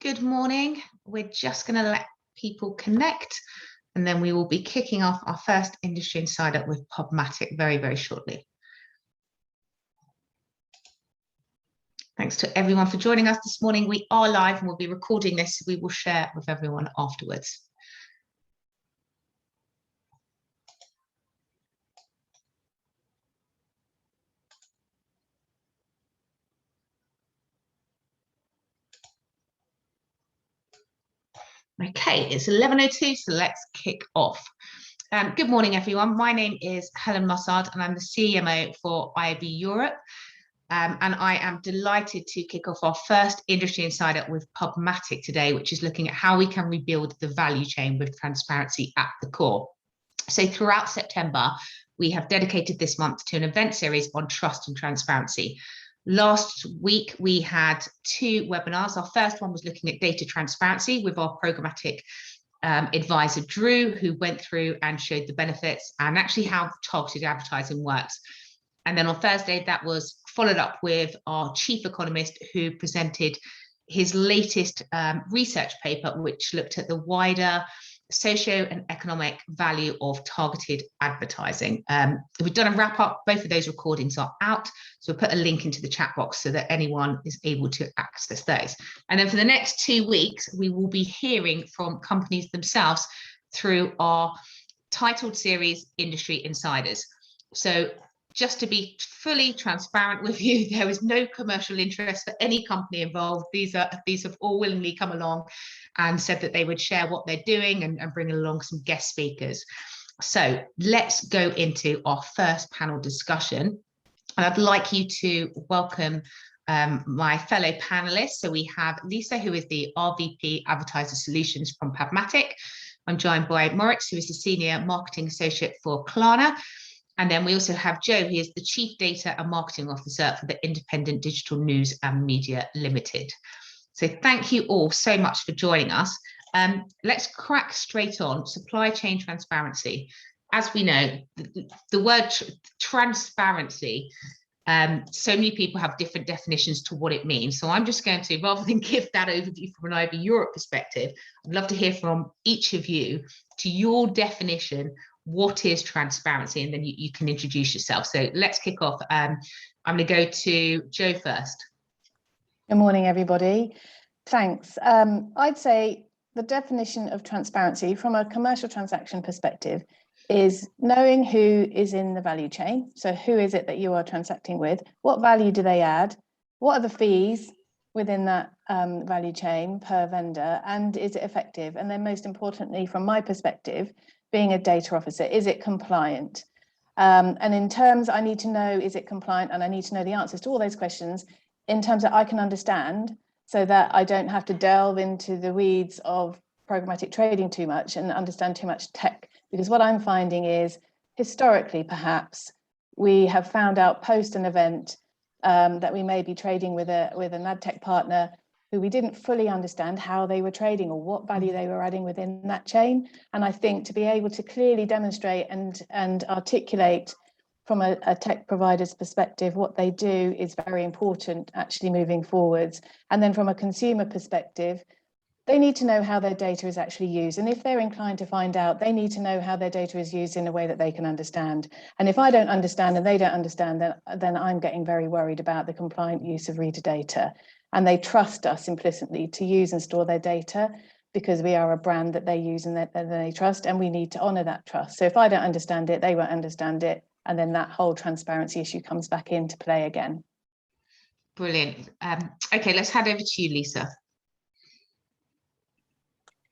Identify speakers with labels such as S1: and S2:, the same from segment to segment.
S1: Good morning. We're just going to let people connect, and then we will be kicking off our first Industry Insider with PubMatic very, very shortly. Thanks to everyone for joining us this morning. We are live and we'll be recording this. We will share with everyone afterwards. Okay, it's 11:02, so let's kick off. Good morning, everyone. My name is Helen Mussard, and I'm the CMO for IAB Europe. And I am delighted to kick off our first Industry Insider with PubMatic today, which is looking at how we can rebuild the value chain with transparency at the core. So throughout September, we have dedicated this month to an event series on trust and transparency. Last week, we had two webinars. Our first one was looking at data transparency with our programmatic advisor, Drew, who went through and showed the benefits and actually how targeted advertising works. And then on Thursday, that was followed up with our chief economist, who presented his latest research paper, which looked at the wider socio and economic value of targeted advertising. We've done a wrap up. Both of those recordings are out, so we'll put a link into the chat box so that anyone is able to access those. And then for the next 2 weeks, we will be hearing from companies themselves through our titled series, Industry Insiders. So just to be fully transparent with you, there is no commercial interest for any company involved. These have all willingly come along and said that they would share what they're doing and bring along some guest speakers. So let's go into our first panel discussion. And I'd like you to welcome my fellow panelists. So we have Lisa, who is the RVP Advertiser Solutions from PubMatic. I'm joined by Mauritz, who is the Senior Marketing Associate for Klarna. And then we also have Joe, who is the Chief Data and Marketing Officer for the Independent Digital News and Media Limited. So thank you all so much for joining us. Let's crack straight on supply chain transparency. As we know, the word transparency, so many people have different definitions to what it means. So I'm just going to, rather than give that overview from an IAB Europe perspective, I'd love to hear from each of you to your definition. What is transparency? And then you can introduce yourself. So let's kick off. I'm going to go to Joe first.
S2: Good morning, everybody. Thanks. I'd say the definition of transparency from a commercial transaction perspective is knowing who is in the value chain. So who is it that you are transacting with? What value do they add? What are the fees within that value chain per vendor? And is it effective? And then most importantly, from my perspective, being a data officer, is it compliant? And in terms, I need to know, is it compliant? And I need to know the answers to all those questions in terms that I can understand, so that I don't have to delve into the weeds of programmatic trading too much and understand too much tech. Because what I'm finding is, historically, perhaps, we have found out post an event that we may be trading with an ad tech partner who we didn't fully understand how they were trading or what value they were adding within that chain. And I think to be able to clearly demonstrate and articulate from a tech provider's perspective what they do is very important actually moving forwards. And then from a consumer perspective, they need to know how their data is actually used. And if they're inclined to find out, they need to know how their data is used in a way that they can understand. And if I don't understand and they don't understand, then I'm getting very worried about the compliant use of reader data. And they trust us implicitly to use and store their data because we are a brand that they use and that they trust, and we need to honour that trust. So if I don't understand it, they won't understand it. And then that whole transparency issue comes back into play again.
S1: Brilliant. Okay, let's hand over to you, Lisa.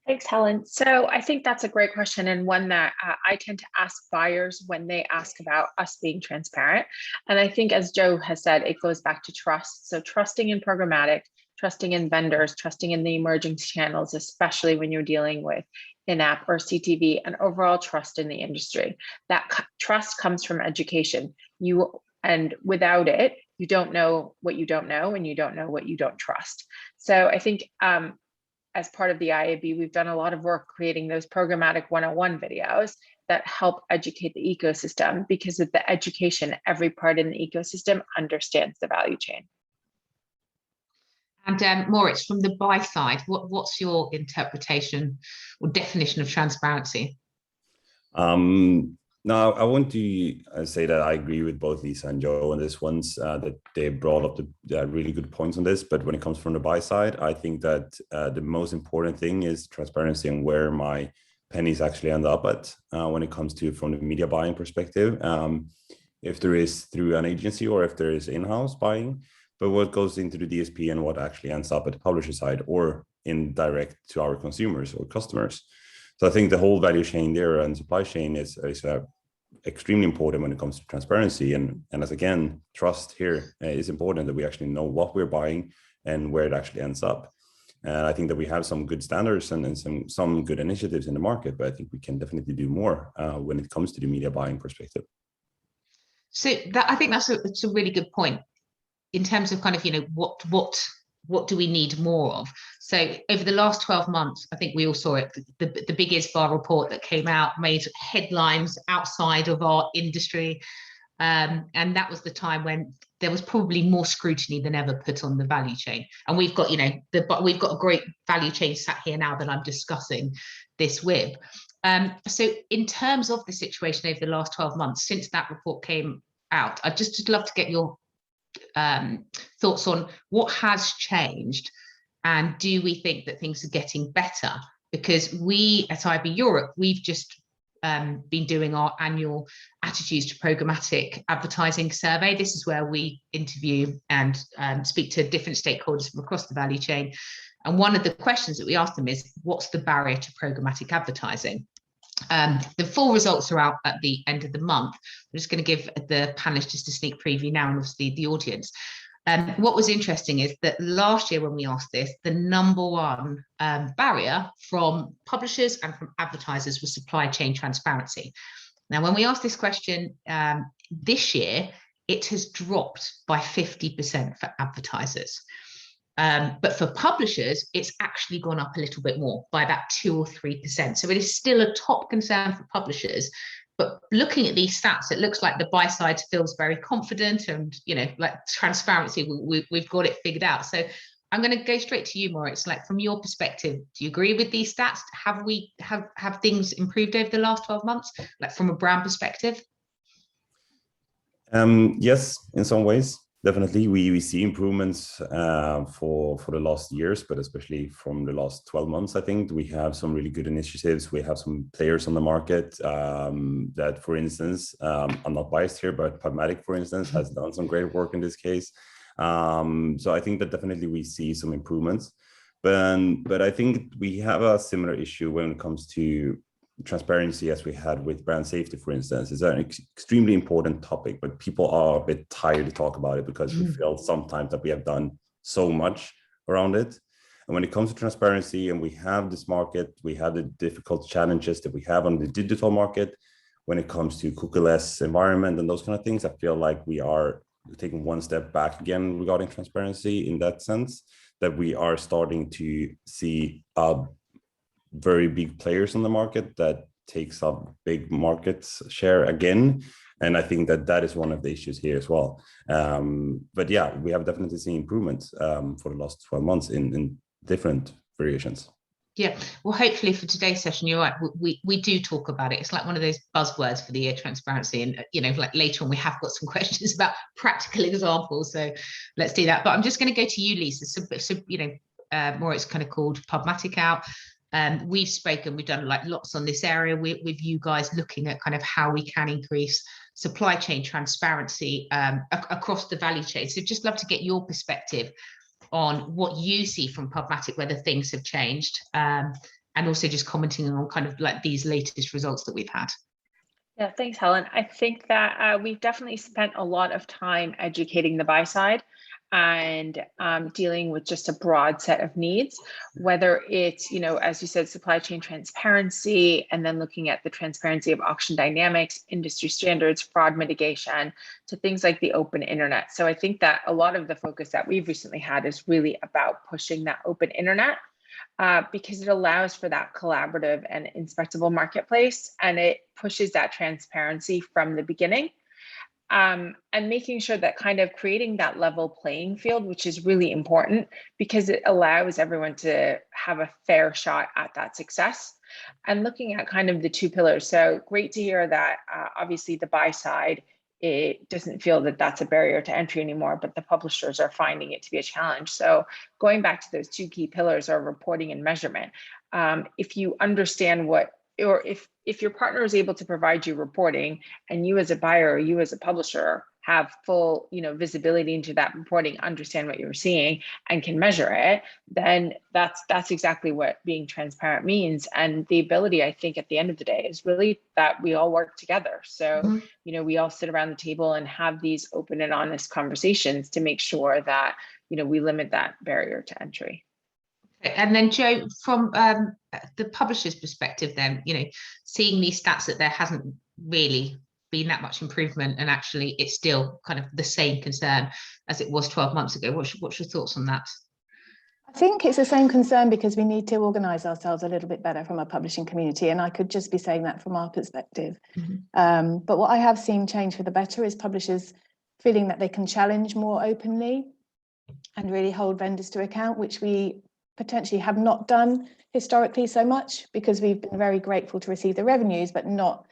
S3: Thanks, Helen. So I think that's a great question, and one that I tend to ask buyers when they ask about us being transparent. And I think, as Joe has said, it goes back to trust. So trusting in programmatic, trusting in vendors, trusting in the emerging channels, especially when you're dealing with in-app or CTV, and overall trust in the industry. That trust comes from education. And without it, you don't know what you don't know, and you don't know what you don't trust. So I think as part of the IAB, we've done a lot of work creating those programmatic 101 videos that help educate the ecosystem, because of the education, every part in the ecosystem understands the value chain.
S1: And Mauritz, from the buy side, what's your interpretation or definition of transparency?
S4: Now, I want to say that I agree with both Lisa and Joe on this ones, that they brought up the really good points on this. But when it comes from the buy side, I think that the most important thing is transparency and where my pennies actually end up at when it comes to from the media buying perspective. If there is through an agency or if there is in-house buying, but what goes into the DSP and what actually ends up at the publisher side or indirect to our consumers or customers. So I think the whole value chain there and supply chain is extremely important when it comes to transparency. And as again, trust here is important, that we actually know what we're buying and where it actually ends up. And I think that we have some good standards and some good initiatives in the market, but I think we can definitely do more when it comes to the media buying perspective.
S1: So I think that's a really good point in terms of kind of, what do we need more of? So over the last 12 months, I think we all saw it, the big ISBA report that came out made headlines outside of our industry. And that was the time when there was probably more scrutiny than ever put on the value chain. And we've got, we've got a great value chain sat here now that I'm discussing this with. So in terms of the situation over the last 12 months, since that report came out, I'd just love to get your thoughts on what has changed, and do we think that things are getting better? Because we at IAB Europe, we've just been doing our annual attitudes to programmatic advertising survey. This is where we interview and speak to different stakeholders from across the value chain. And one of the questions that we ask them is, what's the barrier to programmatic advertising? The full results are out at the end of the month. I'm just going to give the panelists just a sneak preview now, and obviously the audience. What was interesting is that last year when we asked this, the number one barrier from publishers and from advertisers was supply chain transparency. Now, when we asked this question this year, it has dropped by 50% for advertisers. But for publishers, it's actually gone up a little bit more, by about 2 or 3%. So it is still a top concern for publishers. But looking at these stats, it looks like the buy side feels very confident and, like transparency, we've got it figured out. So I'm going to go straight to you, Mauritz. Like, from your perspective, do you agree with these stats? Have things improved over the last 12 months, like from a brand perspective?
S4: Yes, in some ways. Definitely, we see improvements for the last years, but especially from the last 12 months. I think we have some really good initiatives. We have some players on the market that, for instance, I'm not biased here, but PubMatic, for instance, has done some great work in this case. So I think that definitely we see some improvements. But I think we have a similar issue when it comes to transparency as we had with brand safety, for instance. Is an extremely important topic, but people are a bit tired to talk about it because we feel sometimes that we have done so much around it. And when it comes to transparency, and we have this market, we have the difficult challenges that we have on the digital market when it comes to cookieless environment and those kind of things. I feel like we are taking one step back again regarding transparency, in that sense, that we are starting to see very big players on the market that takes up big market share again. And I think that is one of the issues here as well. But yeah, we have definitely seen improvements for the last 12 months in different variations.
S1: Yeah, well, hopefully for today's session, you're right, we do talk about it. It's like one of those buzzwords for the year, transparency. And, like later on, we have got some questions about practical examples. So let's do that. But I'm just going to go to you, Lisa. So Mauritz kind of called PubMatic out. We've spoken, we've done like lots on this area with you guys, looking at kind of how we can increase supply chain transparency across the value chain. So just love to get your perspective on what you see from PubMatic, whether things have changed, and also just commenting on kind of like these latest results that we've had.
S3: Yeah, thanks, Helen. I think that we've definitely spent a lot of time educating the buy side and dealing with just a broad set of needs, whether it's, as you said, supply chain transparency, and then looking at the transparency of auction dynamics, industry standards, fraud mitigation, to things like the open internet. So I think that a lot of the focus that we've recently had is really about pushing that open internet because it allows for that collaborative and inspectable marketplace, and it pushes that transparency from the beginning. and making sure that kind of creating that level playing field, which is really important because it allows everyone to have a fair shot at that success. And looking at kind of the two pillars. So great to hear that obviously the buy side, it doesn't feel that that's a barrier to entry anymore, but the publishers are finding it to be a challenge. So going back to those two key pillars are reporting and measurement. If you understand what, or if your partner is able to provide you reporting and you as a buyer or you as a publisher have full, visibility into that reporting, understand what you're seeing and can measure it, then that's exactly what being transparent means. And the ability, I think, at the end of the day is really that we all work together. So, we all sit around the table and have these open and honest conversations to make sure that, we limit that barrier to entry.
S1: And then Joe, from the publisher's perspective, then, seeing these stats that there hasn't really been that much improvement and actually it's still kind of the same concern as it was 12 months ago. What's your thoughts on that?
S2: I think it's the same concern because we need to organise ourselves a little bit better from a publishing community, and I could just be saying that from our perspective. But what I have seen change for the better is publishers feeling that they can challenge more openly and really hold vendors to account, which we potentially have not done historically so much because we've been very grateful to receive the revenues, but not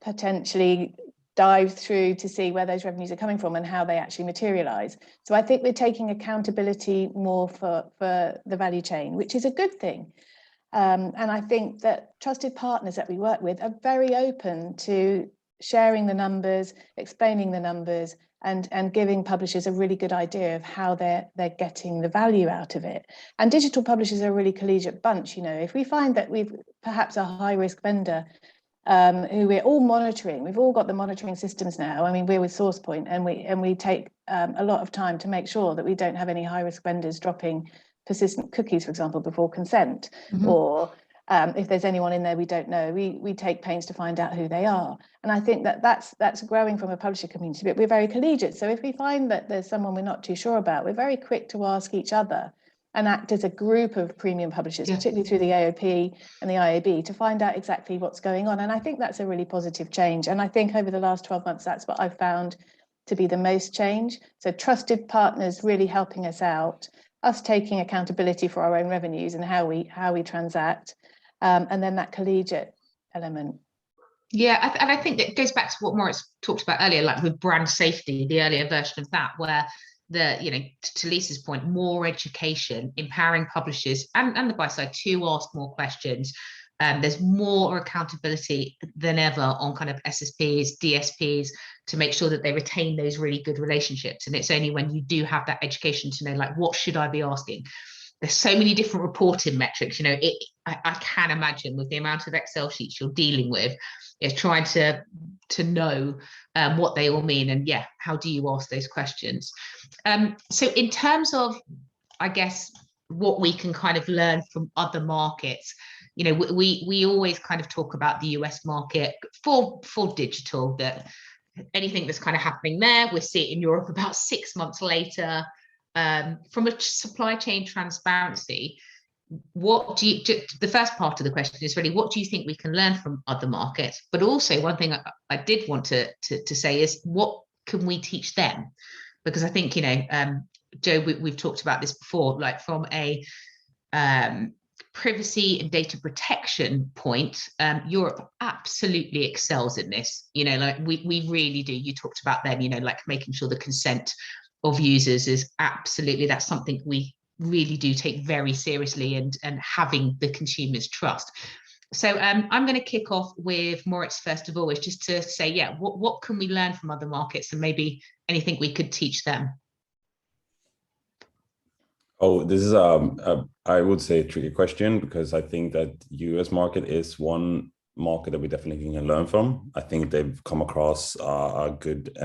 S2: potentially dive through to see where those revenues are coming from and how they actually materialize. So I think we're taking accountability more for the value chain, which is a good thing. And I think that trusted partners that we work with are very open to sharing the numbers, explaining the numbers, and giving publishers a really good idea of how they're getting the value out of it. And digital publishers are a really collegiate bunch. If we find that we've perhaps a high risk vendor who we're all monitoring, we've all got the monitoring systems now. I mean, we're with SourcePoint, and we take a lot of time to make sure that we don't have any high risk vendors dropping persistent cookies, for example, before consent, or if there's anyone in there we don't know, we take pains to find out who they are. And I think that's growing from a publisher community, but we're very collegiate. So if we find that there's someone we're not too sure about, we're very quick to ask each other and act as a group of premium publishers, particularly through the AOP and the IAB, to find out exactly what's going on. And I think that's a really positive change. And I think over the last 12 months, that's what I've found to be the most change. So trusted partners really helping us out, us taking accountability for our own revenues and how we transact, and then that collegiate element.
S1: Yeah, and I think that goes back to what Mauritz talked about earlier, like with brand safety, the earlier version of that, where to Lisa's point, more education, empowering publishers and the buy side to ask more questions. There's more accountability than ever on kind of SSPs, DSPs, to make sure that they retain those really good relationships. And it's only when you do have that education to know, like, what should I be asking? There's so many different reporting metrics. I can imagine with the amount of Excel sheets you're dealing with, is trying to know what they all mean, and how do you ask those questions? So in terms of, I guess, what we can kind of learn from other markets, we always kind of talk about the US market for digital, that anything that's kind of happening there, we see it in Europe about 6 months later. From a supply chain transparency, the first part of the question is really, what do you think we can learn from other markets? But also, one thing I did want to say is, what can we teach them? Because I think, Joe, we've talked about this before, like from a privacy and data protection point, Europe absolutely excels in this. Like we really do. You talked about them, like making sure the consent of users is absolutely, that's something we really do take very seriously, and having the consumers trust. So I'm going to kick off with Mauritz first of all, is just to say, what can we learn from other markets, and maybe anything we could teach them?
S4: Oh, this is I would say a tricky question, because I think that US market is one market that we definitely can learn from. I think they've come across a good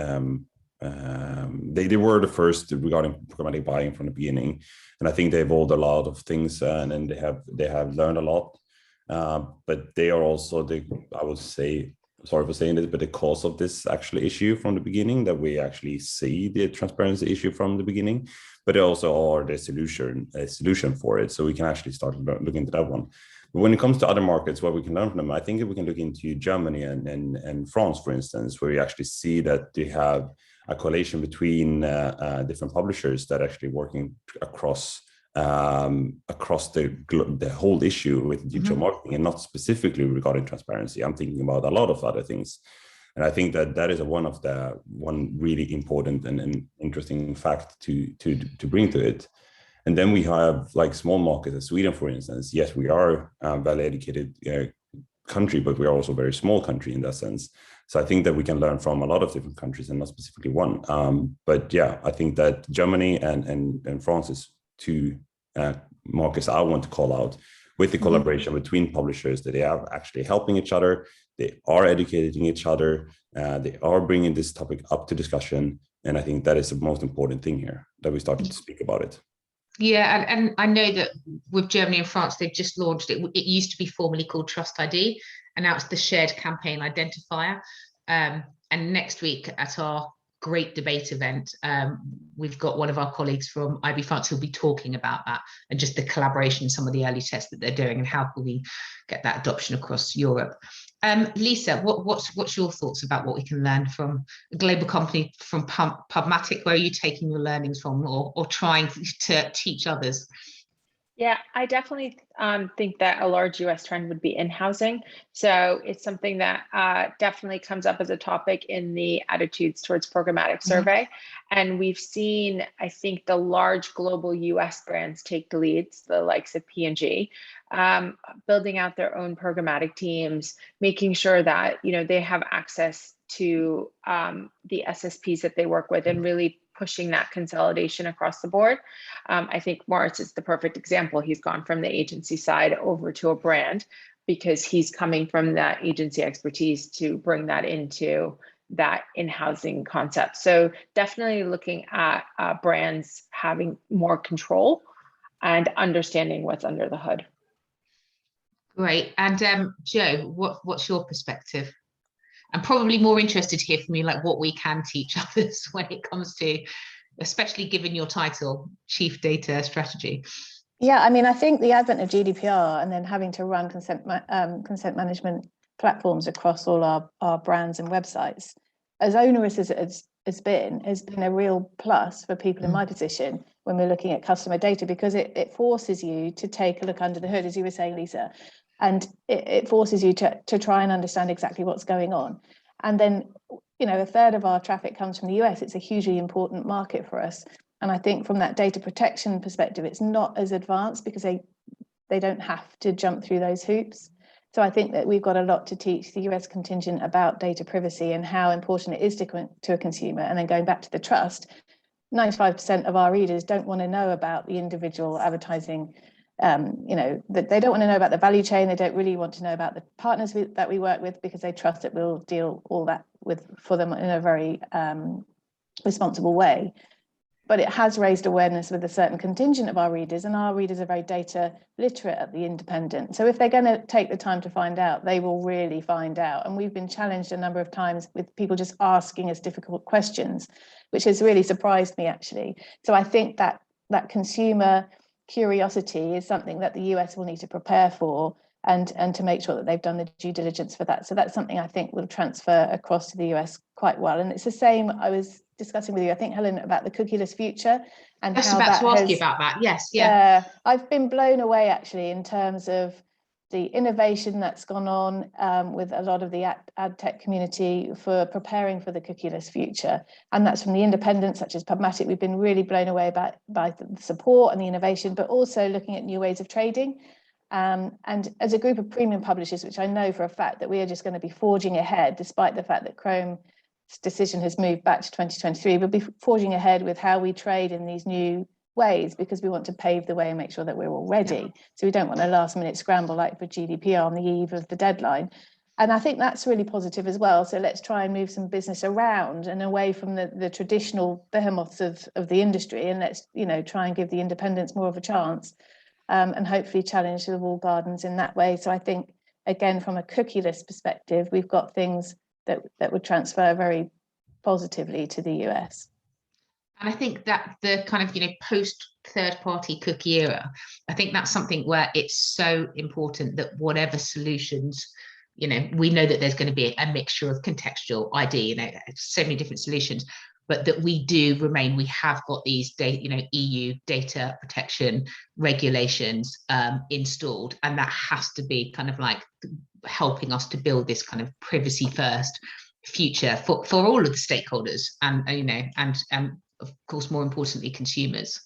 S4: they were the first regarding programmatic buying from the beginning, and I think they evolved a lot of things, and then they have learned a lot. But they are also I would say, sorry for saying this, but the cause of this actually issue from the beginning, that we actually see the transparency issue from the beginning, but they also are the solution for it. So we can actually start looking into that one. when it comes to other markets, what we can learn from them, I think we can look into Germany and France, for instance, where you actually see that they have a correlation between different publishers that are actually working across the whole issue with digital marketing, and not specifically regarding transparency. I'm thinking about a lot of other things. And I think that is one really important and interesting fact to bring to it. And then we have like small markets as Sweden, for instance. Yes, we are a well-educated country, but we are also a very small country in that sense. So I think that we can learn from a lot of different countries and not specifically one. But yeah, I think that Germany and France is two markets I want to call out, with the collaboration between publishers, that they are actually helping each other, they are educating each other, they are bringing this topic up to discussion. And I think that is the most important thing here, that we started to speak about it.
S1: Yeah, and I know that with Germany and France, they've just launched it. It used to be formerly called Trust ID, and now it's the Shared Campaign Identifier. And next week at our great debate event, we've got one of our colleagues from IAB France who'll be talking about that and just the collaboration, some of the early tests that they're doing, and how can we get that adoption across Europe. Lisa, what's your thoughts about what we can learn from a global company, from PubMatic? Where are you taking your learnings from, or trying to teach others?
S3: Yeah, I definitely think that a large US trend would be in-housing. So it's something that definitely comes up as a topic in the attitudes towards programmatic survey. And we've seen, I think, the large global US brands take the leads, the likes of P&G, building out their own programmatic teams, making sure that, you know, they have access to the SSPs that they work with, and really pushing that consolidation across the board. I think Mauritz is the perfect example. He's gone from the agency side over to a brand because he's coming from that agency expertise to bring that into that in-housing concept. So definitely looking at brands having more control and understanding what's under the hood.
S1: Great. And Joe, what's your perspective? I'm probably more interested to hear from you, like what we can teach others when it comes to, especially given your title, Chief Data Strategy.
S2: Yeah, I mean, I think the advent of GDPR and then having to run consent management platforms across all our brands and websites, as onerous as it's been, has been a real plus for people in my position when we're looking at customer data, because it forces you to take a look under the hood, as you were saying, Lisa. And it forces you to try and understand exactly what's going on. And then, you know, a third of our traffic comes from the US. It's a hugely important market for us. And I think from that data protection perspective, it's not as advanced because they don't have to jump through those hoops. So I think that we've got a lot to teach the US contingent about data privacy and how important it is to a consumer. And then going back to the trust, 95% of our readers don't want to know about the individual advertising. You know, that they don't want to know about the value chain. They don't really want to know about the partners that we work with, because they trust that we'll deal all that for them in a very responsible way. But it has raised awareness with a certain contingent of our readers, and our readers are very data literate at the Independent. So if they're going to take the time to find out, they will really find out. And we've been challenged a number of times with people just asking us difficult questions, which has really surprised me, actually. So I think that consumer curiosity is something that the US will need to prepare for, and to make sure that they've done the due diligence for that. So that's something I think will transfer across to the US quite well. And it's the same I was discussing with you, I think, Helen, about the cookieless future and
S1: Just
S2: how
S1: about
S2: that
S1: to ask you about that. Yes,
S2: yeah. I've been blown away actually in terms of the innovation that's gone on with a lot of the ad tech community for preparing for the cookieless future. And that's from the independents such as PubMatic. We've been really blown away by the support and the innovation, but also looking at new ways of trading. And as a group of premium publishers, which I know for a fact that we are just going to be forging ahead, despite the fact that Chrome's decision has moved back to 2023, we'll be forging ahead with how we trade in these new ways, because we want to pave the way and make sure that we're all ready. Yeah. So we don't want a last minute scramble like for GDPR on the eve of the deadline. And I think that's really positive as well. So let's try and move some business around and away from the traditional behemoths of the industry, and let's, you know, try and give the independents more of a chance, and hopefully challenge the walled gardens in that way. So I think, again, from a cookieless perspective, we've got things that would transfer very positively to the US.
S1: And I think that the kind of, post third-party cookie era, I think that's something where it's so important that whatever solutions, we know that there's going to be a mixture of contextual ID, so many different solutions, but that we have got these EU data protection regulations installed, and that has to be kind of like helping us to build this kind of privacy first future for all of the stakeholders, and of course, more importantly, consumers.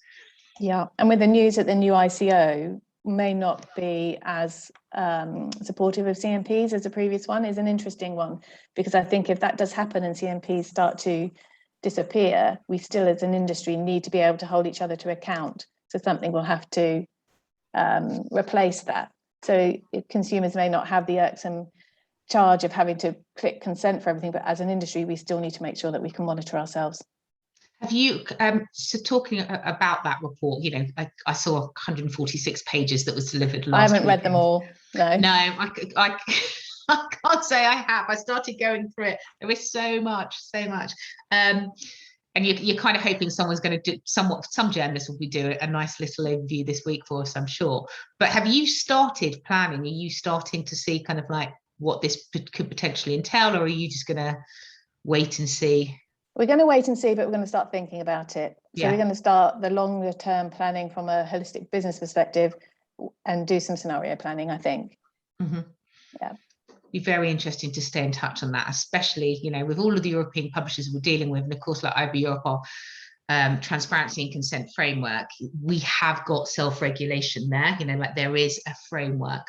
S2: Yeah, and with the news that the new ICO may not be as supportive of CMPs as the previous one is an interesting one, because I think if that does happen and CMPs start to disappear, we still as an industry need to be able to hold each other to account. So something will have to replace that. So consumers may not have the irksome charge of having to click consent for everything, but as an industry, we still need to make sure that we can monitor ourselves.
S1: Have you, so talking about that report, I saw 146 pages that was delivered last week.
S2: I haven't read them all, no.
S1: No, I can't say I have. I started going through it. There is so much. And you're kind of hoping someone's going to do some journalists will be doing a nice little overview this week for us, I'm sure. But have you started planning? Are you starting to see kind of like what this could potentially entail, or are you just going to wait and see?
S2: We're going to wait and see, but we're going to start thinking about it. So we're going to start the longer term planning from a holistic business perspective and do some scenario planning, I think.
S1: Mm-hmm.
S2: Yeah.
S1: Be very interesting to stay in touch on that, especially, with all of the European publishers we're dealing with, and of course, like IAB Europe, our transparency and consent framework, we have got self-regulation there, like there is a framework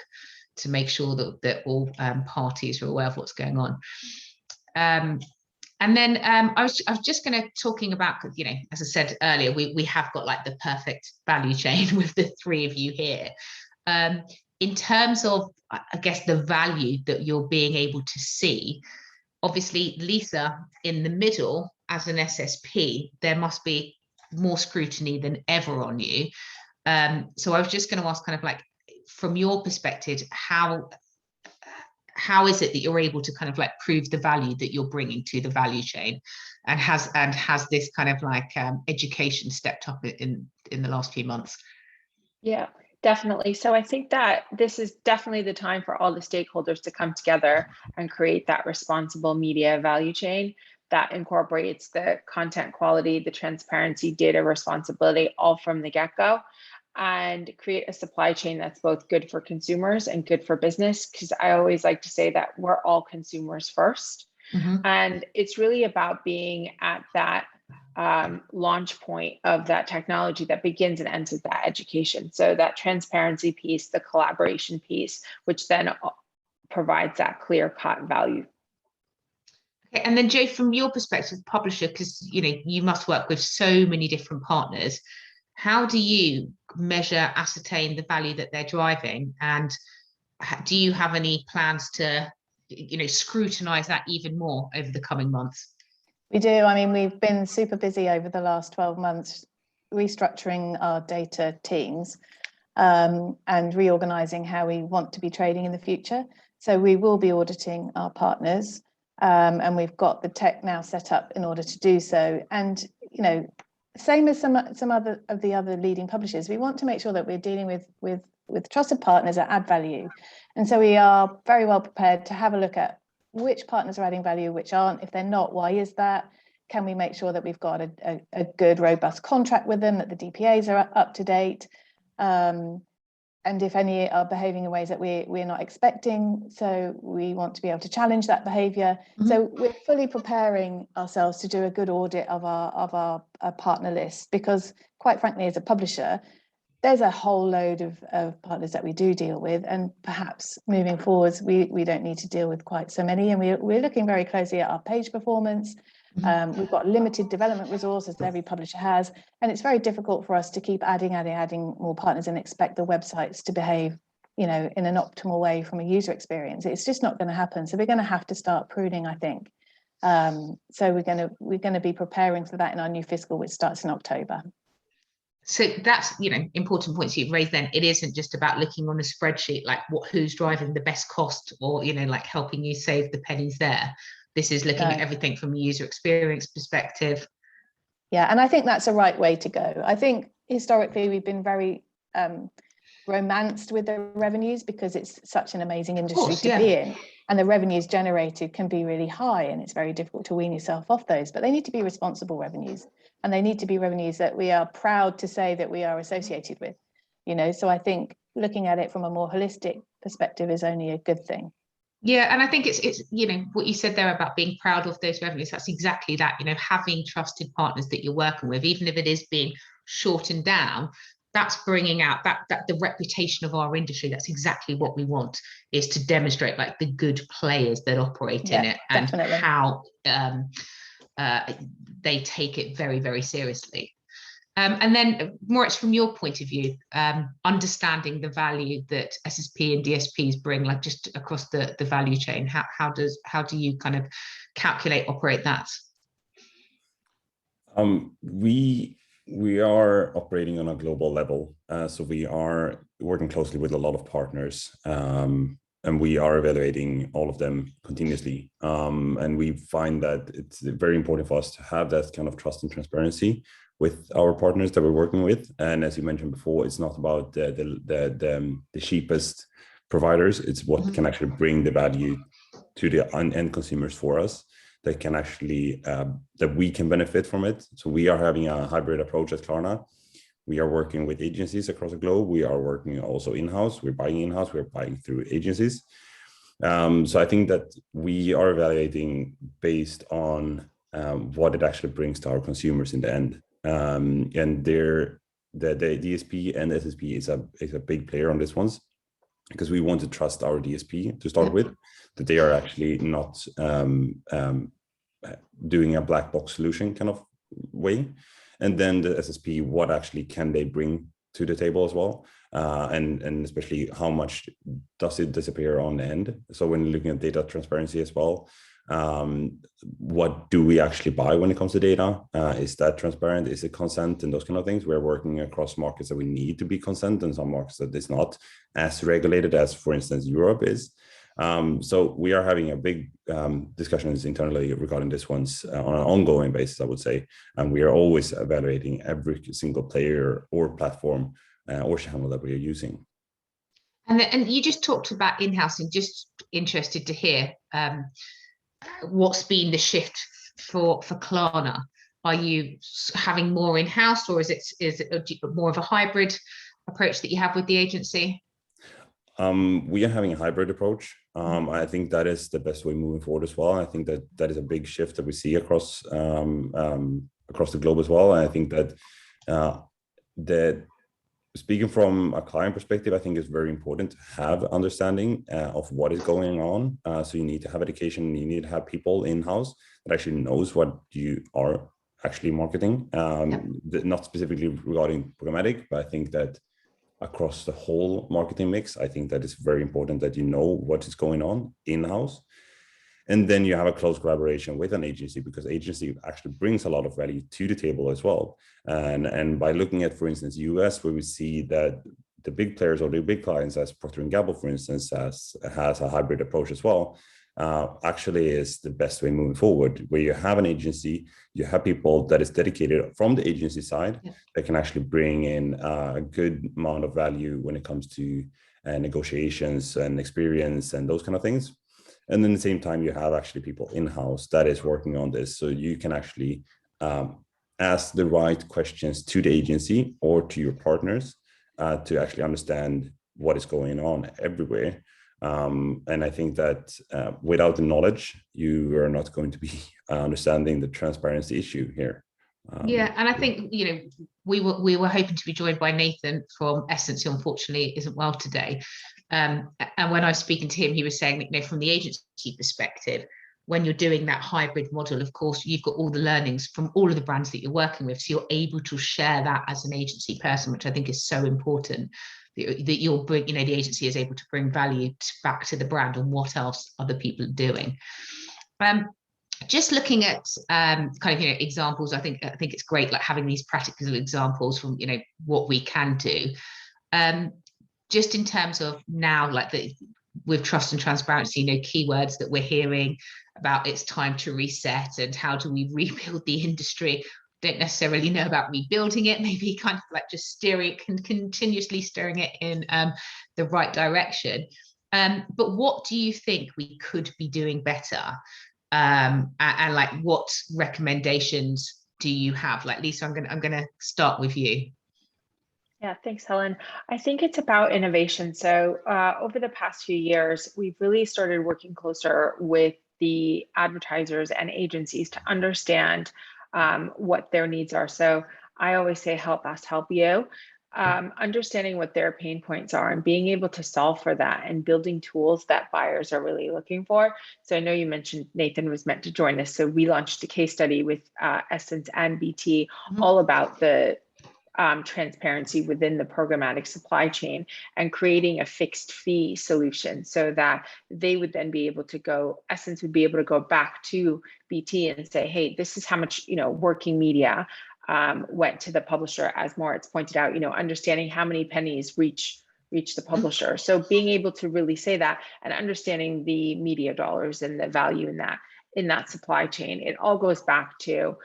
S1: to make sure that all parties are aware of what's going on. And then I was just going to talking about, as I said earlier, we have got like the perfect value chain with the three of you here. In terms of, I guess, the value that you're being able to see, obviously, Lisa, in the middle as an SSP, there must be more scrutiny than ever on you. So I was just going to ask kind of like, from your perspective, how is it that you're able to kind of like prove the value that you're bringing to the value chain, and has this kind of like education stepped up in the last few months?
S3: Yeah, definitely. So I think that this is definitely the time for all the stakeholders to come together and create that responsible media value chain that incorporates the content quality, the transparency, data responsibility, all from the get-go, and create a supply chain that's both good for consumers and good for business. Because I always like to say that we're all consumers first. Mm-hmm. And it's really about being at that launch point of that technology that begins and ends with that education. So that transparency piece, the collaboration piece, which then provides that clear-cut value.
S1: Okay, and then Joe, from your perspective, publisher, because you must work with so many different partners. How do you measure, ascertain the value that they're driving, and do you have any plans to, scrutinize that even more over the coming months?
S2: We do. I mean, we've been super busy over the last 12 months restructuring our data teams and reorganizing how we want to be trading in the future. So we will be auditing our partners, and we've got the tech now set up in order to do so. And, same as some other of the other leading publishers, we want to make sure that we're dealing with trusted partners that add value. And so we are very well prepared to have a look at which partners are adding value, which aren't. If they're not, why is that? Can we make sure that we've got a good, robust contract with them, that the DPAs are up to date? And if any are behaving in ways that we're not expecting, so we want to be able to challenge that behavior. Mm-hmm. So we're fully preparing ourselves to do a good audit of our partner list, because quite frankly, as a publisher, there's a whole load of partners that we do deal with, and perhaps moving forwards, we don't need to deal with quite so many. And we're looking very closely at our page performance. We've got limited development resources that every publisher has, and it's very difficult for us to keep adding more partners and expect the websites to behave, in an optimal way from a user experience. It's just not going to happen. So we're going to have to start pruning, I think. So we're going to be preparing for that in our new fiscal, which starts in October.
S1: So that's, important points you've raised then. It isn't just about looking on a spreadsheet, like who's driving the best cost, or, like helping you save the pennies there. This is looking at everything from a user experience perspective.
S2: Yeah, and I think that's a right way to go. I think historically we've been very romanced with the revenues because it's such an amazing industry to be in, and the revenues generated can be really high, and it's very difficult to wean yourself off those, but they need to be responsible revenues, and they need to be revenues that we are proud to say that we are associated with, you know. So I think looking at it from a more holistic perspective is only a good thing.
S1: Yeah, and I think it's you know, what you said there about being proud of those revenues, that's exactly that, you know, having trusted partners that you're working with, even if it is being shortened down, that's bringing out that the reputation of our industry. That's exactly what we want, is to demonstrate like the good players that operate in it, and definitely how they take it very, very seriously. And then, Mauritz, from your point of view, understanding the value that SSP and DSPs bring, like just across the value chain, how do you kind of operate that?
S4: We are operating on a global level, so we are working closely with a lot of partners, and we are evaluating all of them continuously. And we find that it's very important for us to have that kind of trust and transparency with our partners that we're working with. And as you mentioned before, it's not about the cheapest providers. It's what can actually bring the value to the end consumers for us, that can actually that we can benefit from it. So we are having a hybrid approach at Klarna. We are working with agencies across the globe. We are working also in-house. We're buying in-house. We're buying through agencies. So I think that we are evaluating based on what it actually brings to our consumers in the end. And the DSP and SSP is a big player on this ones, because we want to trust our DSP to start with, that they are actually not doing a black box solution kind of way. And then the SSP, what actually can they bring to the table as well? And especially how much does it disappear on the end? So when looking at data transparency as well, what do we actually buy when it comes to data? Is that transparent? Is it consent and those kind of things? We're working across markets that we need to be consent, and some markets that is not as regulated as, for instance, Europe is. So we are having a big discussions internally regarding this ones on an ongoing basis, I would say. And we are always evaluating every single player or platform or channel that we are using.
S1: And you just talked about in-house, and just interested to hear what's been the shift for Klarna. Are you having more in-house, or is it more of a hybrid approach that you have with the agency?
S4: We are having a hybrid approach. I think that is the best way moving forward as well. I think that is a big shift that we see across the globe as well. And I think that speaking from a client perspective, I think it's very important to have understanding of what is going on. So you need to have education. You need to have people in-house that actually knows what you are actually marketing. Not specifically regarding PubMatic, but I think that across the whole marketing mix, I think that it's very important that you know what is going on in-house. And then you have a close collaboration with an agency, because agency actually brings a lot of value to the table as well. And by looking at, for instance, US, where we see that the big players or the big clients, as Procter & Gamble, for instance, has a hybrid approach as well, actually is the best way moving forward, where you have an agency, you have people that is dedicated from the agency side that can actually bring in a good amount of value when it comes to negotiations and experience and those kind of things. And then at the same time, you have actually people in-house that is working on this. So you can actually ask the right questions to the agency or to your partners to actually understand what is going on everywhere. And I think that without the knowledge, you are not going to be understanding the transparency issue here.
S1: Yeah, and I think, you know, we were hoping to be joined by Nathan from Essence, who unfortunately isn't well today. And when I was speaking to him, he was saying that, you know, from the agency perspective, when you're doing that hybrid model, of course, you've got all the learnings from all of the brands that you're working with. So you're able to share that as an agency person, which I think is so important, that you'll bring, you know, the agency is able to bring value back to the brand and what else other people are doing. Just looking at kind of, you know, examples, I think it's great, like having these practical examples from, you know, what we can do. Just in terms of now, like with trust and transparency, you know, keywords that we're hearing about, it's time to reset and how do we rebuild the industry. don't necessarily know about rebuilding it, maybe kind of like just continuously steering it in the right direction. But what do you think we could be doing better? And like, what recommendations do you have? Like, Lisa, I'm gonna start with you.
S3: Yeah, thanks, Helen. I think it's about innovation. So over the past few years, we've really started working closer with the advertisers and agencies to understand what their needs are. So I always say, help us help you. Understanding what their pain points are and being able to solve for that and building tools that buyers are really looking for. So I know you mentioned Nathan was meant to join us. So we launched a case study with Essence and BT all about the transparency within the programmatic supply chain and creating a fixed fee solution so that they would then be able to Essence would be able to go back to BT and say, hey, this is how much, working media went to the publisher, as Mauritz pointed out, understanding how many pennies reach the publisher. So being able to really say that and understanding the media dollars and the value in that supply chain, it all goes back to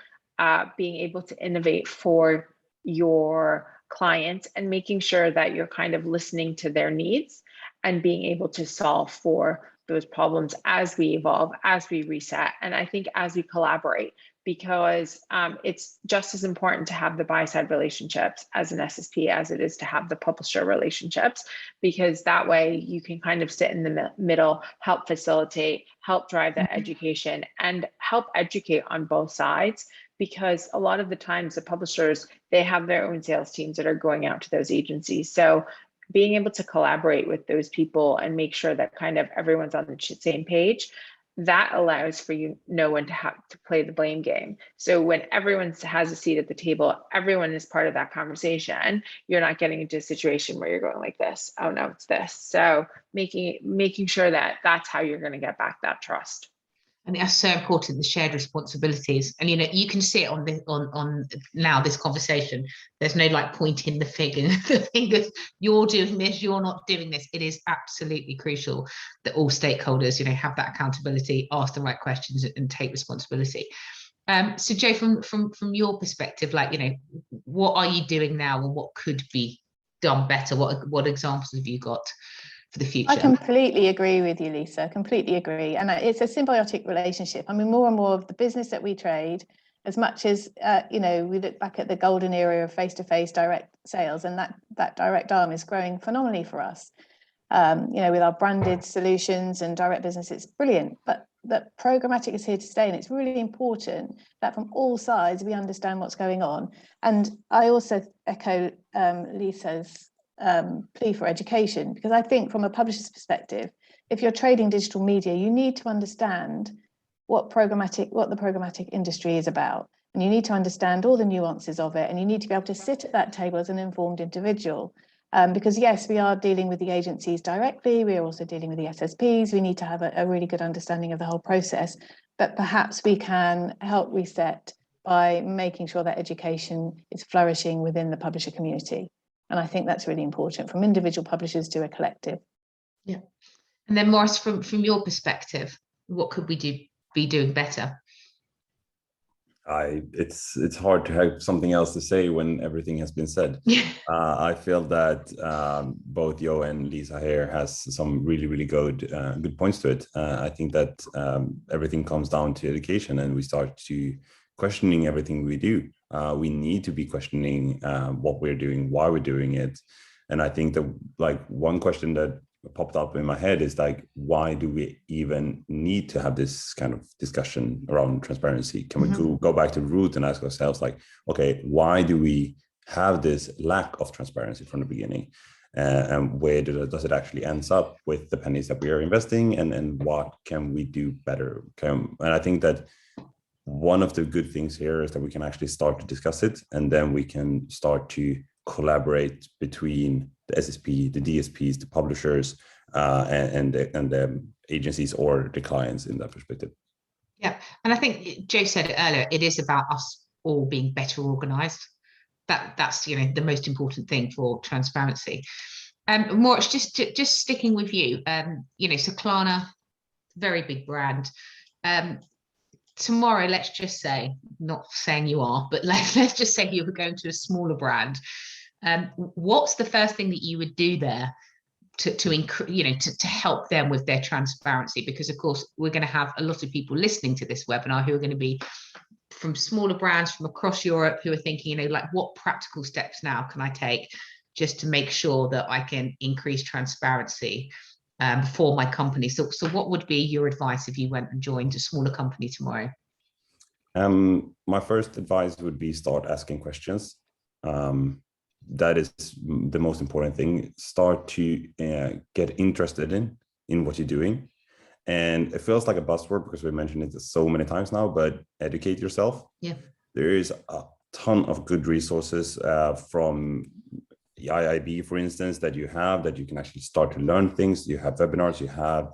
S3: being able to innovate for your clients and making sure that you're kind of listening to their needs and being able to solve for those problems as we evolve, as we reset, and I think as we collaborate, because it's just as important to have the buy-side relationships as an SSP as it is to have the publisher relationships, because that way you can kind of sit in the middle, help facilitate, help drive that education, and help educate on both sides. Because a lot of the times the publishers, they have their own sales teams that are going out to those agencies. So being able to collaborate with those people and make sure that kind of everyone's on the same page, that allows for no one to have to play the blame game. So when everyone has a seat at the table, everyone is part of that conversation, you're not getting into a situation where you're going like this, oh no, it's this. So making sure that that's how you're going to get back that trust.
S1: And that's so important, the shared responsibilities. And you can see it on now this conversation. There's no like pointing the fingers, you're doing this, you're not doing this. It is absolutely crucial that all stakeholders, have that accountability, ask the right questions, and take responsibility. So Joe, from your perspective, like, what are you doing now, and what could be done better? What examples have you got for the future?
S2: I completely agree with you, Lisa, completely agree. And it's a symbiotic relationship. I mean, more and more of the business that we trade, as much as, we look back at the golden era of face-to-face direct sales, and that direct arm is growing phenomenally for us. With our branded solutions and direct business, it's brilliant, but that programmatic is here to stay. And it's really important that from all sides, we understand what's going on. And I also echo Lisa's plea for education, because I think from a publisher's perspective, if you're trading digital media, you need to understand what the programmatic industry is about, and you need to understand all the nuances of it, and you need to be able to sit at that table as an informed individual, because yes, we are dealing with the agencies directly, we are also dealing with the SSPs, we need to have a really good understanding of the whole process, but perhaps we can help reset by making sure that education is flourishing within the publisher community. And I think that's really important, from individual publishers to a collective.
S1: Yeah. And then Mauritz, from your perspective, what could we be doing better?
S4: It's hard to have something else to say when everything has been said. I feel that both Joe and Lisa here has some really good points to it. I think that everything comes down to education, and we start to questioning everything we do. We need to be questioning what we're doing, why we're doing it. And I think that like one question that popped up in my head is like, why do we even need to have this kind of discussion around transparency? Can we go back to the root and ask ourselves like, okay, why do we have this lack of transparency from the beginning? And where does it actually ends up with the pennies that we are investing, and what can we do better? And I think that one of the good things here is that we can actually start to discuss it, and then we can start to collaborate between the SSP, the DSPs, the publishers, and the agencies or the clients in that perspective.
S1: Yeah, and I think Joe said it earlier, it is about us all being better organized. That's the most important thing for transparency. Mauritz, just sticking with you, so Klarna, very big brand. tomorrow, let's just say, not saying you are, but let's just say you were going to a smaller brand. What's the first thing that you would do there to help them with their transparency? Because of course we're going to have a lot of people listening to this webinar who are going to be from smaller brands from across Europe who are thinking, like, what practical steps now can I take just to make sure that I can increase transparency for my company? So what would be your advice if you went and joined a smaller company tomorrow?
S4: My first advice would be start asking questions. That is the most important thing. Start to get interested in what you're doing. And it feels like a buzzword because we mentioned it so many times now, but educate yourself.
S1: Yeah.
S4: There is a ton of good resources from the IAB, for instance, that you can actually start to learn things. You have webinars, you have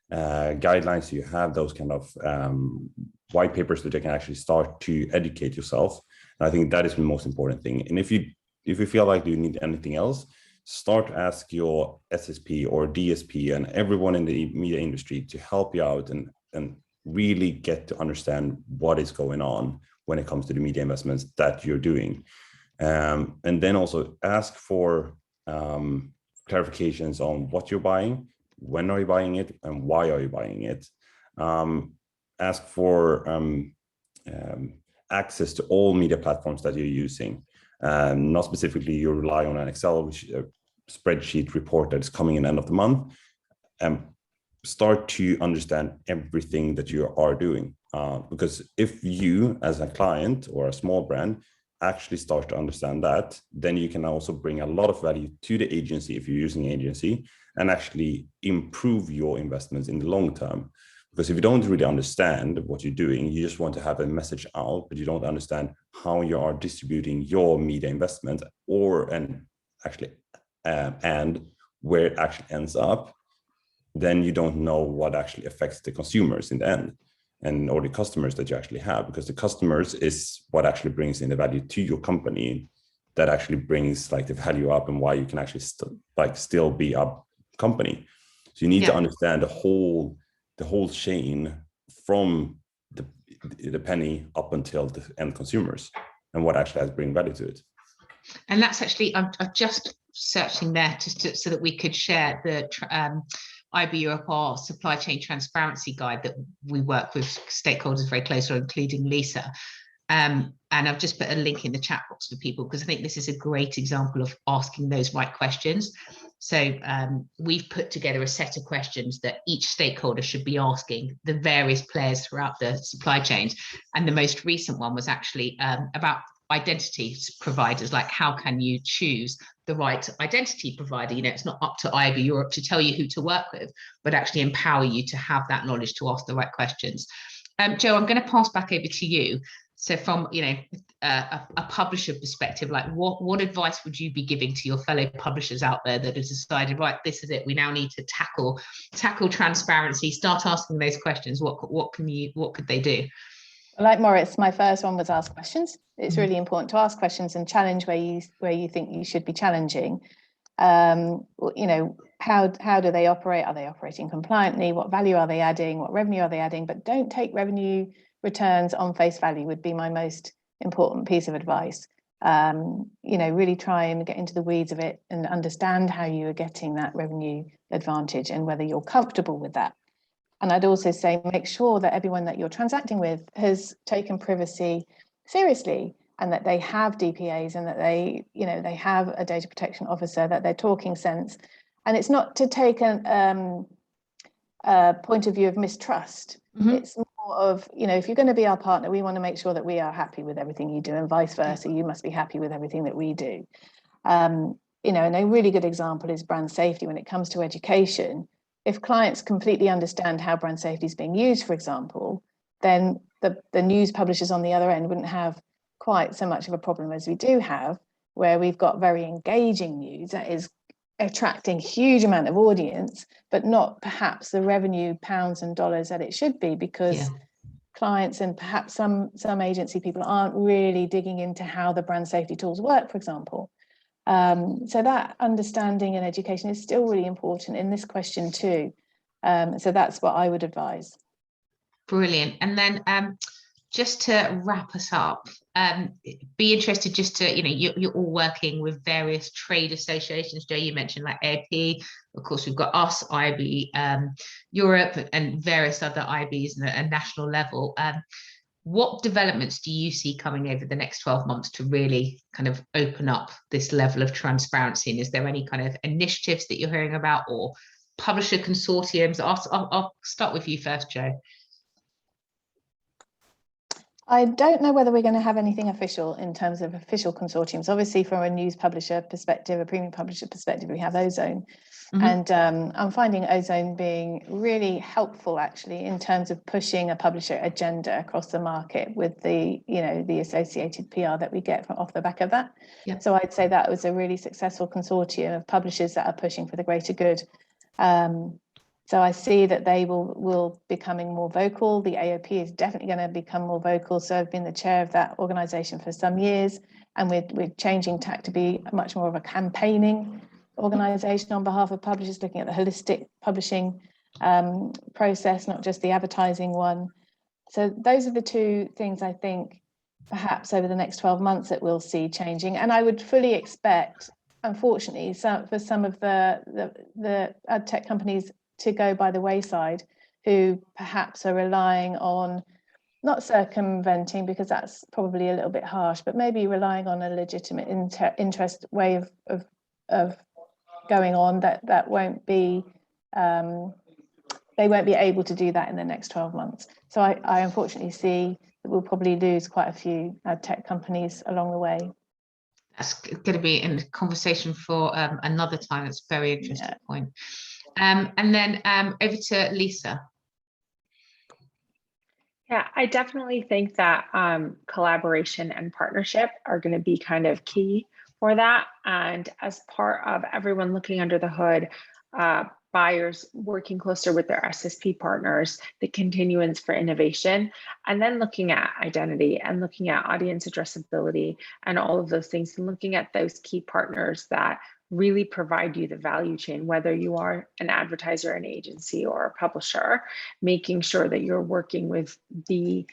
S4: guidelines, you have those kind of white papers that you can actually start to educate yourself. And I think that is the most important thing. And if you feel like you need anything else, start to ask your SSP or DSP and everyone in the media industry to help you out and really get to understand what is going on when it comes to the media investments that you're doing. And then also ask for clarifications on what you're buying, when are you buying it, and why are you buying it. Ask for access to all media platforms that you're using. Not specifically you rely on an Excel spreadsheet report that is coming in end of the month. Start to understand everything that you are doing. Because if you as a client or a small brand actually start to understand that, then you can also bring a lot of value to the agency if you're using an agency and actually improve your investments in the long term. Because if you don't really understand what you're doing, you just want to have a message out, but you don't understand how you are distributing your media investment and where it actually ends up, then you don't know what actually affects the consumers in the end or the customers that you actually have, because the customers is what actually brings in the value to your company that actually brings like the value up and why you can actually still be a company. So you need to understand the whole chain from the penny up until the end consumers and what actually has bring value to it.
S1: And that's actually, I'm just searching there so that we could share the IAB Europe, our supply chain transparency guide that we work with stakeholders very closely, including Lisa. And I've just put a link in the chat box for people because I think this is a great example of asking those right questions. So we've put together a set of questions that each stakeholder should be asking the various players throughout the supply chains. And the most recent one was actually about identity providers, like how can you choose the right identity provider? It's not up to IAB Europe to tell you who to work with, but actually empower you to have that knowledge to ask the right questions. Joe, I'm going to pass back over to you. So from a publisher perspective, like what advice would you be giving to your fellow publishers out there that have decided, right, this is it, we now need to tackle transparency, start asking those questions? What could they do?
S2: Like Mauritz, my first one was ask questions. It's really important to ask questions and challenge where you think you should be challenging. How do they operate? Are they operating compliantly? What value are they adding? What revenue are they adding? But don't take revenue returns on face value would be my most important piece of advice. Really try and get into the weeds of it and understand how you are getting that revenue advantage and whether you're comfortable with that. And I'd also say make sure that everyone that you're transacting with has taken privacy seriously and that they have DPAs and that they have a data protection officer, that they're talking sense. And it's not to take a point of view of mistrust. Mm-hmm. It's more of, if you're going to be our partner, we want to make sure that we are happy with everything you do, and vice versa. You must be happy with everything that we do. And a really good example is brand safety when it comes to education. If clients completely understand how brand safety is being used, for example, then the news publishers on the other end wouldn't have quite so much of a problem as we do have, where we've got very engaging news that is attracting huge amount of audience, but not perhaps the revenue pounds and dollars that it should be, because clients and perhaps some agency people aren't really digging into how the brand safety tools work, for example. So that understanding and education is still really important in this question too. So that's what I would advise.
S1: Brilliant. And then just to wrap us up, be interested just to, you're all working with various trade associations. Joe, you mentioned like AAP, of course, we've got us, IAB Europe, and various other IABs at a national level. What developments do you see coming over the next 12 months to really kind of open up this level of transparency? And is there any kind of initiatives that you're hearing about, or publisher consortiums? I'll start with you first, Joe.
S2: I don't know whether we're going to have anything official in terms of official consortiums. Obviously, from a news publisher perspective, a premium publisher perspective, we have Ozone. And I'm finding Ozone being really helpful, actually, in terms of pushing a publisher agenda across the market with the, the associated PR that we get off the back of that. Yep. So I'd say that was a really successful consortium of publishers that are pushing for the greater good. So I see that they will be becoming more vocal. The AOP is definitely going to become more vocal. So I've been the chair of that organisation for some years, and we're changing tack to be much more of a campaigning organisation on behalf of publishers, looking at the holistic publishing process, not just the advertising one. So those are the two things I think perhaps over the next 12 months that we'll see changing. And I would fully expect, unfortunately, for some of the ad tech companies to go by the wayside, who perhaps are relying on, not circumventing, because that's probably a little bit harsh, but maybe relying on a legitimate interest way of going on, that won't be, they won't be able to do that in the next 12 months. So I unfortunately see that we'll probably lose quite a few ad tech companies along the way.
S1: That's going to be in conversation for another time. That's a very interesting point. And then over to Lisa.
S3: Yeah, I definitely think that collaboration and partnership are going to be kind of key for that. And as part of everyone looking under the hood, buyers working closer with their SSP partners, the continuance for innovation, and then looking at identity and looking at audience addressability and all of those things, and looking at those key partners that really provide you the value chain, whether you are an advertiser, an agency, or a publisher, making sure that you're working with the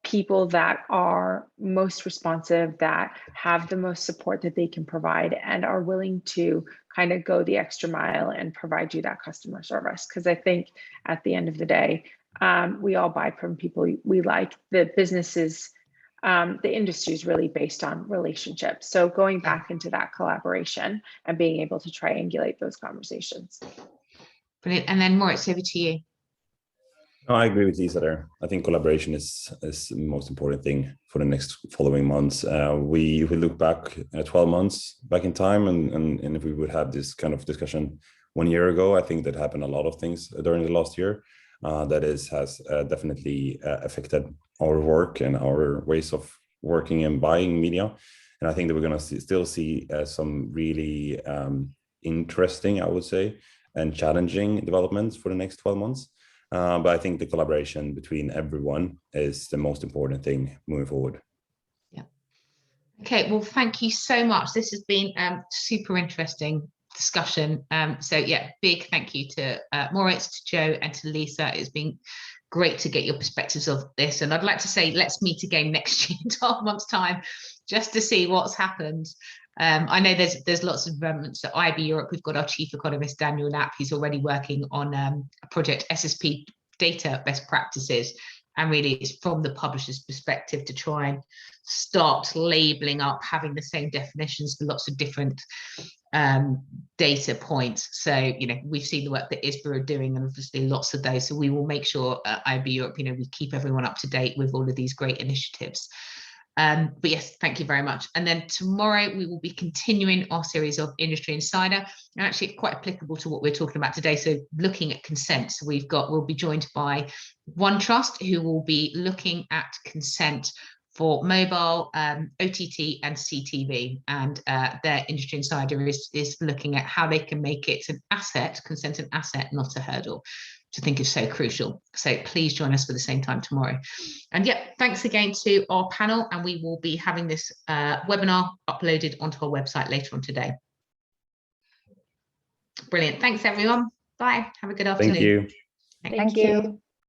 S3: people that are most responsive, that have the most support that they can provide, and are willing to kind of go the extra mile and provide you that customer service. Because I think at the end of the day, we all buy from people we like. The businesses, the industry is really based on relationships. So going back into that collaboration and being able to triangulate those conversations.
S1: Brilliant. And then Mauritz, over to you.
S4: No, I agree with Lisa there. I think collaboration is the most important thing for the next following months. We look back 12 months back in time, and if we would have this kind of discussion 1 year ago, I think that happened a lot of things during the last year. Has definitely affected our work and our ways of working and buying media. And I think that we're going to still see some really interesting, I would say, and challenging developments for the next 12 months. But I think the collaboration between everyone is the most important thing moving forward.
S1: Yeah. Okay, well, thank you so much. This has been super interesting discussion. So yeah, big thank you to Mauritz, to Joe, and to Lisa. It's been great to get your perspectives of this. And I'd like to say, let's meet again next year in 12 months' time, just to see what's happened. I know there's lots of developments at IAB Europe. We've got our chief economist, Daniel Knapp, who's already working on a project, SSP data best practices. And really it's from the publisher's perspective to try and start labeling up, having the same definitions for lots of different data points. So, we've seen the work that ISBA are doing, and obviously lots of those. So we will make sure at IAB Europe, we keep everyone up to date with all of these great initiatives. But yes, thank you very much. And then tomorrow we will be continuing our series of Industry Insider, and actually quite applicable to what we're talking about today. So looking at consent. So we'll be joined by OneTrust, who will be looking at consent for mobile, OTT and CTV, and their Industry Insider is looking at how they can make it an asset, consent an asset, not a hurdle, which I think is so crucial. So please join us for the same time tomorrow. And yeah, thanks again to our panel, and we will be having this webinar uploaded onto our website later on today. Brilliant. Thanks everyone. Bye. Have a good afternoon.
S4: Thank you.
S2: Thank you.